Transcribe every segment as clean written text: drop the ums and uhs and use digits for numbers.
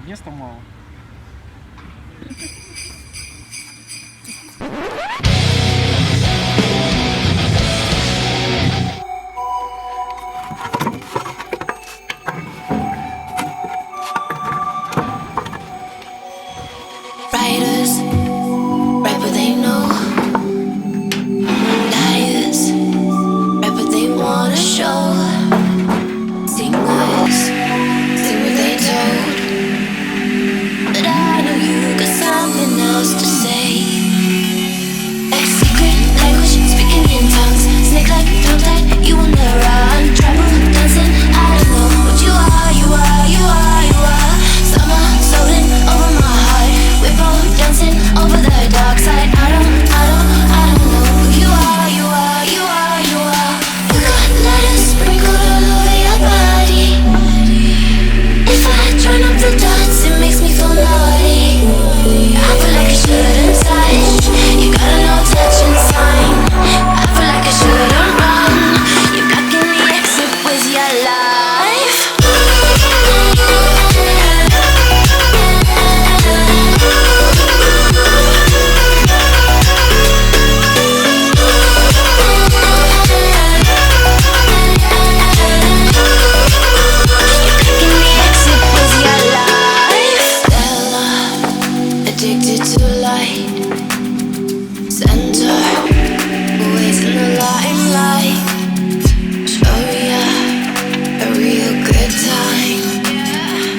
Места мало. Writers write what they know. Liars write what they wanna show. Singers sing what they told. But I know you got something else to say. Like secret language, speaking in tongues. Snake like tongue tied, you on the run. Trouble dancing, I don't know what you are, you are, you are, you are. Summer floating over my heart. We're both dancing over the dark side. I don't know who you are, you are, you are, you are. You got letters sprinkled all over your body. If I join up the dots, it makes me feel naughty. I feel like I shouldn't touch. You got a no touching sign. I feel like I shouldn't run. You're blocking the exit with your life. Addicted to light, center, always in the limelight. Show ya a real good time.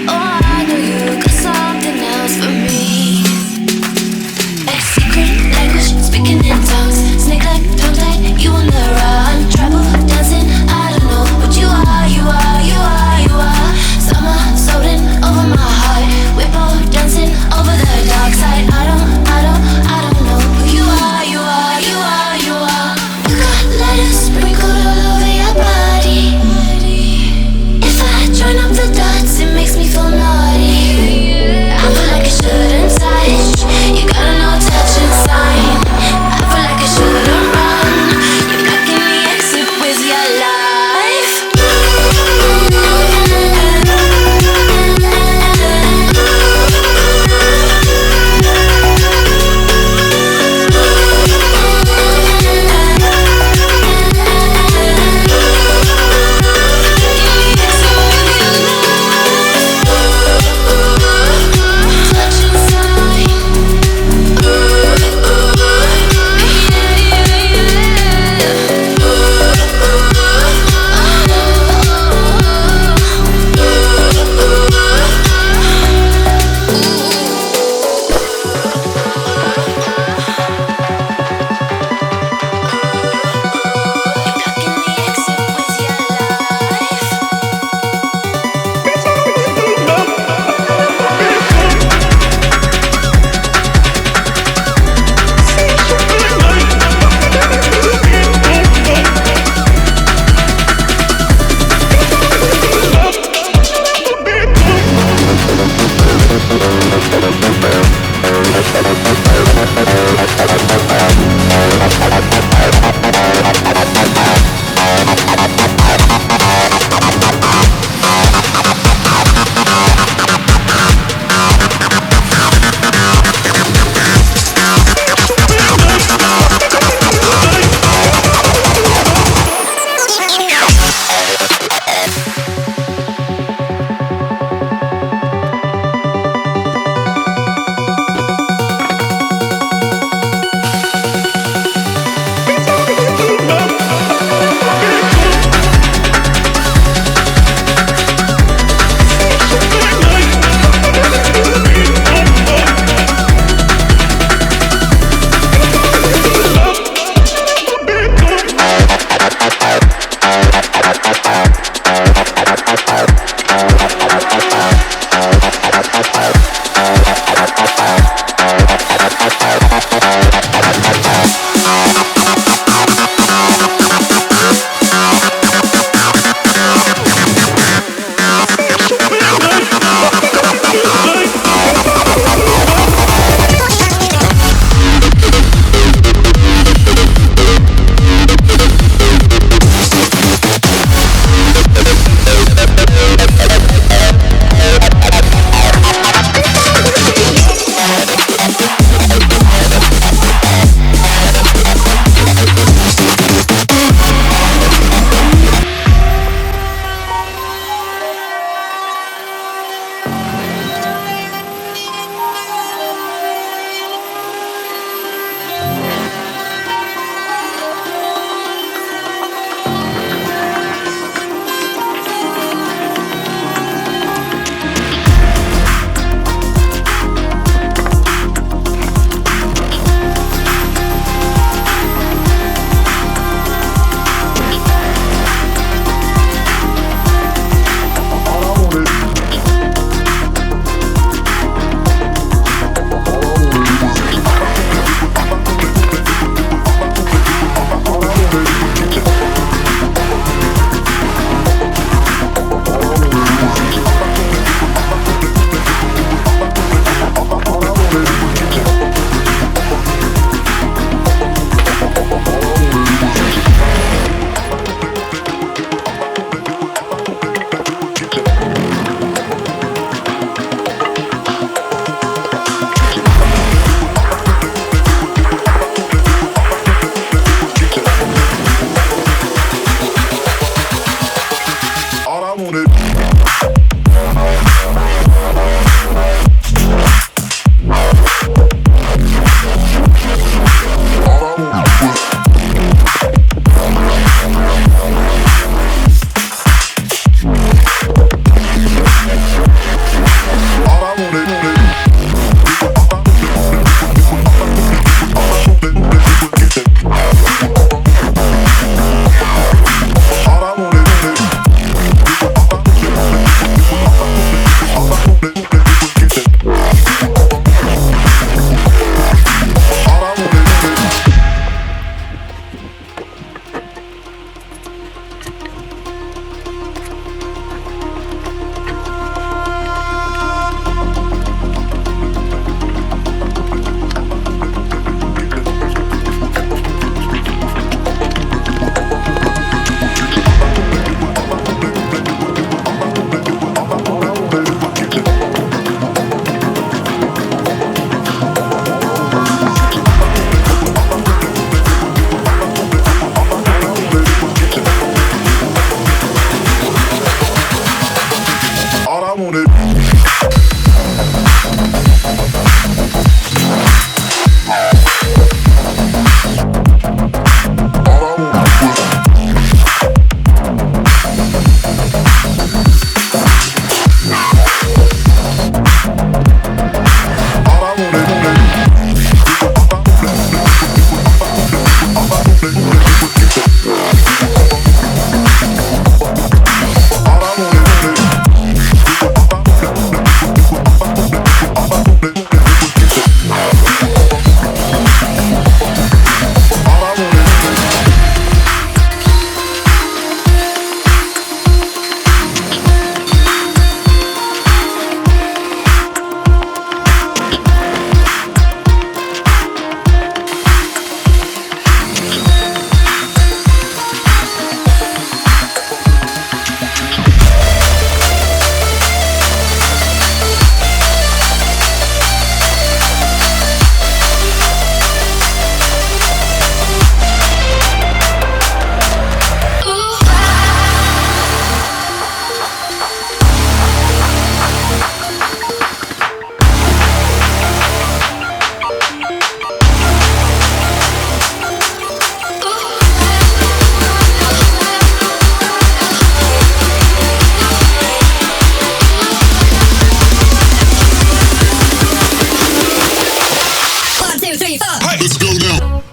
Oh, I know you got something else for me. Like secret language, speaking in tongues. Snake like tongue tied, you on the run. Trouble dancing, I don't know what you are, you are, you are, you are. Summer floating over my heart. We're both dancing over the dark side. I don't know who you are, you are, you are, you are. You got letters sprinkled all over your body. If I join up the dots, it makes me feel naughty. I feel like I shouldn't touch. You got a no touching sign. I feel like I shouldn't run. You're blocking the exit with your life. slow down.